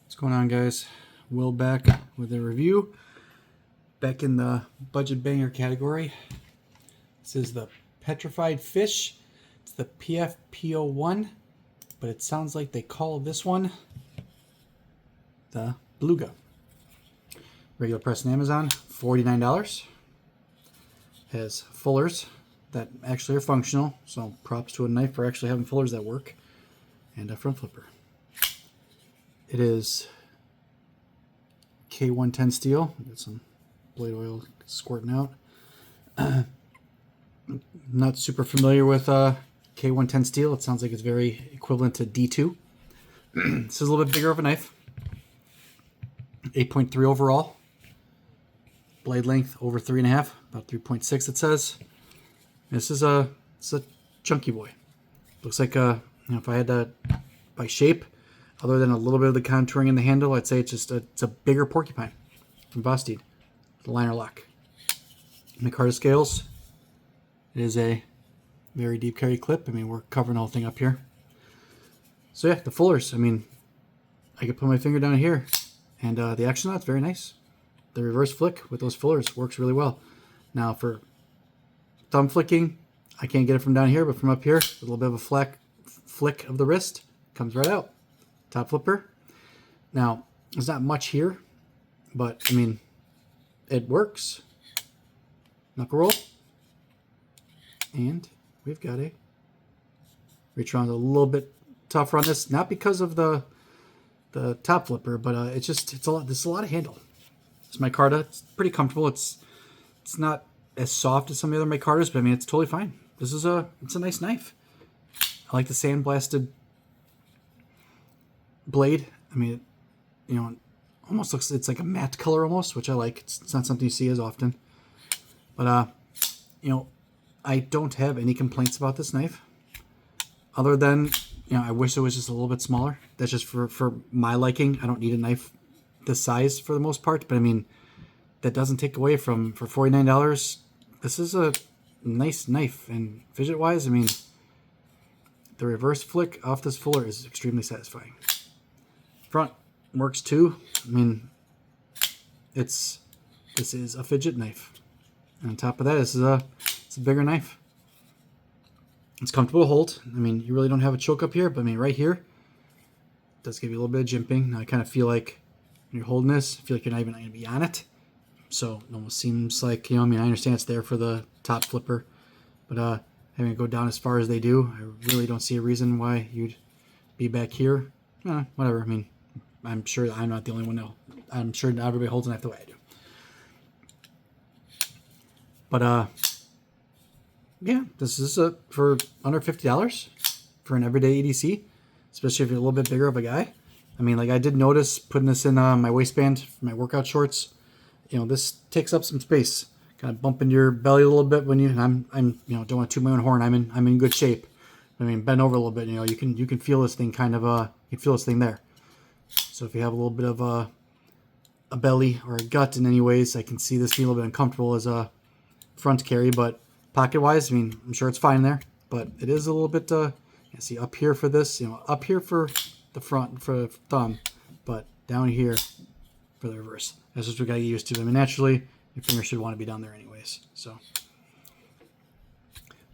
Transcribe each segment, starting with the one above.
What's going on, guys? Will back with a review. Back in the budget banger category. This is the Petrified Fish. It's the PFPO1, but it sounds like they call this one the Beluga. Regular price on Amazon, $49. Has fullers that actually are functional, so props to a knife for actually having fullers that work, and a front flipper. It is K110 steel. Got some blade oil squirting out. Not super familiar with K110 steel. It sounds like it's very equivalent to D2. This is a little bit bigger of a knife. 8.3 overall. Blade length over 3.5, about 3.6 it says. This is it's a chunky boy. Looks like if I had to by shape, other than a little bit of the contouring in the handle, I'd say it's a bigger porcupine from Vosteed. The liner lock. Micarta scales. It is a very deep carry clip. I mean, we're covering the whole thing up here. So yeah, the fullers. I mean, I could put my finger down here, and the action knot's very nice. The reverse flick with those fullers works really well. Now for thumb flicking, I can't get it from down here, but from up here, a little bit of a flick of the wrist, comes right out. Top flipper. Now, there's not much here, but I mean, it works. Knuckle roll. And we've got a reach around a little bit tougher on this, not because of the top flipper, but it's a lot. There's a lot of handle. It's micarta. It's pretty comfortable. It's not as soft as some of the other micartas, but I mean, it's totally fine. It's a nice knife. I like the sandblasted blade. I mean, almost looks, it's like a matte color almost, which I like. It's not something you see as often. But I don't have any complaints about this knife, other than I wish it was just a little bit smaller. That's just for my liking. I don't need a knife this size for the most part, but I mean, that doesn't take away from, for $49, this is a nice knife. And fidget wise, I mean, the reverse flick off this fuller is extremely satisfying. Front works too. I mean, this is a fidget knife. And on top of that, it's a bigger knife. It's comfortable to hold. I mean, you really don't have a choke up here, but I mean, right here, it does give you a little bit of jimping. Now I kind of feel like when you're holding this, I feel like you're not even going to be on it. So it almost seems like, I mean, I understand it's there for the top flipper, but having it go down as far as they do, I really don't see a reason why you'd be back here. Whatever. I mean, I'm sure I'm not the only one now. I'm sure not everybody holds a knife the way I do. But yeah, this is for under $50 for an everyday EDC, especially if you're a little bit bigger of a guy. I mean, like I did notice putting this in my waistband for my workout shorts. This takes up some space, kind of bump into your belly a little bit when you. And I'm don't want to toot my own horn. I'm in good shape. I mean, bend over a little bit. You can feel this thing kind of you can feel this thing there. So if you have a little bit of a belly or a gut in any ways, I can see this being a little bit uncomfortable as a front carry. But pocket wise, I mean, I'm sure it's fine there. But it is a little bit. See up here for this. Up here for the front for thumb, but down here for the reverse. That's just what we gotta get used to. I mean, naturally, your finger should want to be down there anyways. So,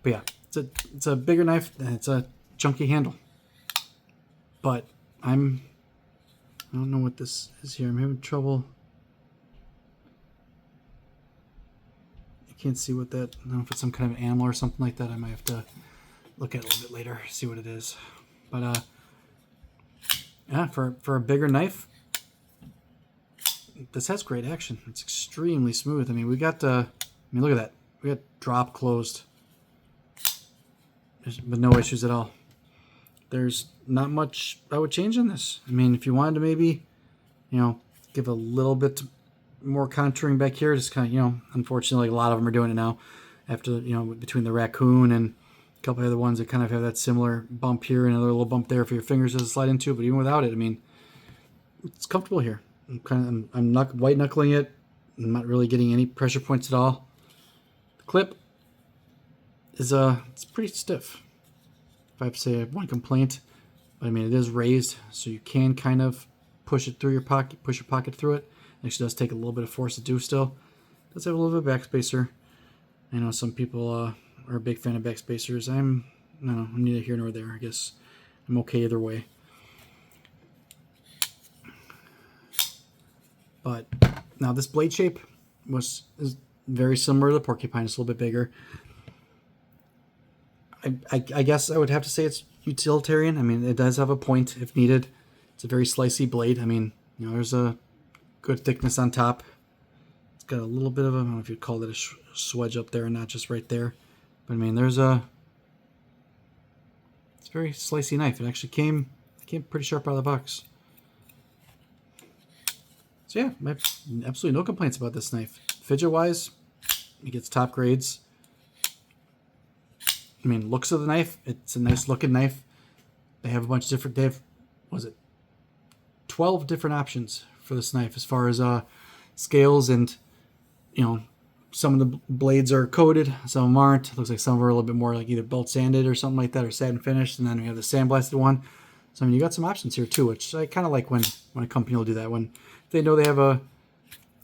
but yeah, it's a bigger knife and it's a chunky handle. But I don't know what this is here. I'm having trouble. I can't see what that. I don't know if it's some kind of an animal or something like that. I might have to look at it a little bit later, see what it is. But yeah, for a bigger knife, this has great action. It's extremely smooth. I mean, we got look at that. We got drop closed with no issues at all. There's not much I would change in this. I mean, if you wanted to maybe, give a little bit more contouring back here, just kind of, unfortunately, a lot of them are doing it now. After, between the raccoon and a couple of other ones that kind of have that similar bump here and another little bump there for your fingers to slide into. But even without it, I mean, it's comfortable here. I'm not white knuckling it. I'm not really getting any pressure points at all. The clip is it's pretty stiff. If I have to say I have one complaint, but I mean, it is raised, so you can kind of push it through your pocket, push your pocket through it. It actually does take a little bit of force to do still. It does have a little bit of backspacer. I know some people are a big fan of backspacers. I'm neither here nor there. I guess I'm okay either way. But now this blade shape is very similar to the Porcupine. It's a little bit bigger. I guess I would have to say it's utilitarian. I mean, it does have a point if needed. It's a very slicey blade. I mean, there's a good thickness on top. It's got a little bit of a, I don't know if you'd call it a swedge up there and not just right there. But I mean, it's a very slicey knife. It actually came pretty sharp out of the box. So yeah, I have absolutely no complaints about this knife. Fidget wise, it gets top grades. I mean, looks of the knife, it's a nice looking knife. They have a bunch of different, 12 different options for this knife as far as scales, and some of the blades are coated, some of them aren't. It looks like some of them are a little bit more like either belt sanded or something like that, or satin finished, and then we have the sandblasted one. So I mean, you got some options here too, which I kind of like when a company will do that, when they know they have a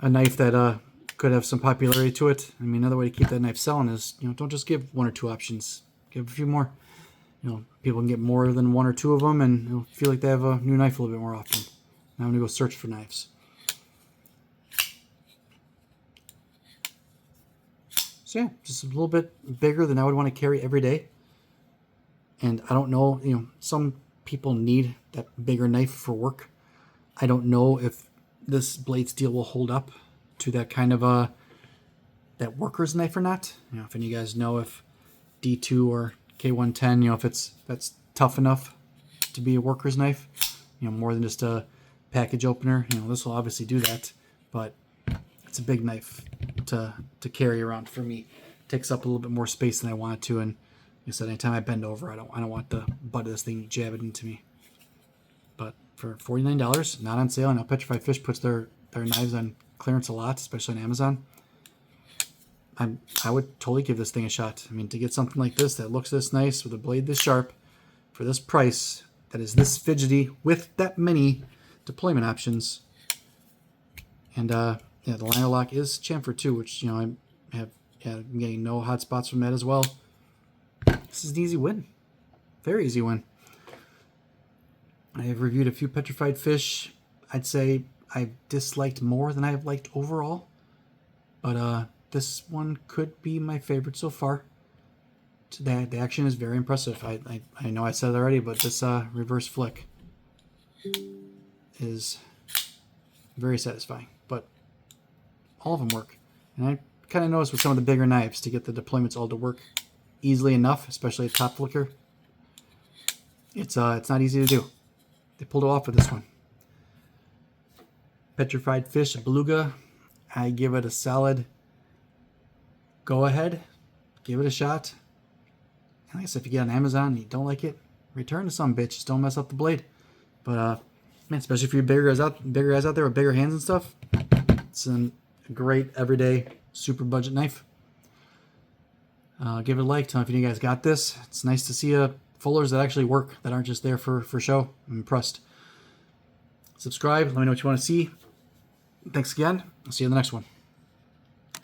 knife that could have some popularity to it. I mean, another way to keep that knife selling is don't just give one or two options, give a few more. People can get more than one or two of them and feel like they have a new knife a little bit more often. Now I'm gonna go search for knives. So yeah, just a little bit bigger than I would want to carry every day. And I don't know, some people need that bigger knife for work. I don't know if this blade steel will hold up to that kind of that worker's knife or not. If any of you guys know if D2 or K110, if that's tough enough to be a worker's knife, more than just a package opener. This will obviously do that, but it's a big knife to carry around for me. It takes up a little bit more space than I want it to, and like I said, anytime I bend over, I don't want the butt of this thing jabbing into me. But for $49, not on sale. I know Petrified Fish puts their knives on clearance a lot, especially on Amazon. I would totally give this thing a shot. I mean, to get something like this that looks this nice with a blade this sharp for this price, that is this fidgety with that many deployment options, and the liner lock is chamfered too, which I'm getting no hot spots from that as well. This is an easy win, very easy win. I have reviewed a few Petrified Fish. I'd say I've disliked more than I've liked overall, but this one could be my favorite so far. The action is very impressive. I know I said it already, but this reverse flick is very satisfying. But all of them work, and I kind of noticed with some of the bigger knives, to get the deployments all to work easily enough, especially a top flicker, it's not easy to do. They pulled it off with this one. Petrified Fish Beluga, I give it a solid go ahead. Give it a shot. And like I said, if you get on Amazon and you don't like it, return to some bitch. Just don't mess up the blade. But man, especially for you bigger guys out there with bigger hands and stuff, it's a great everyday super budget knife. Give it a like. Tell me if you guys got this. It's nice to see fullers that actually work, that aren't just there for show. I'm impressed. Subscribe. Let me know what you want to see. Thanks again. I'll see you in the next one.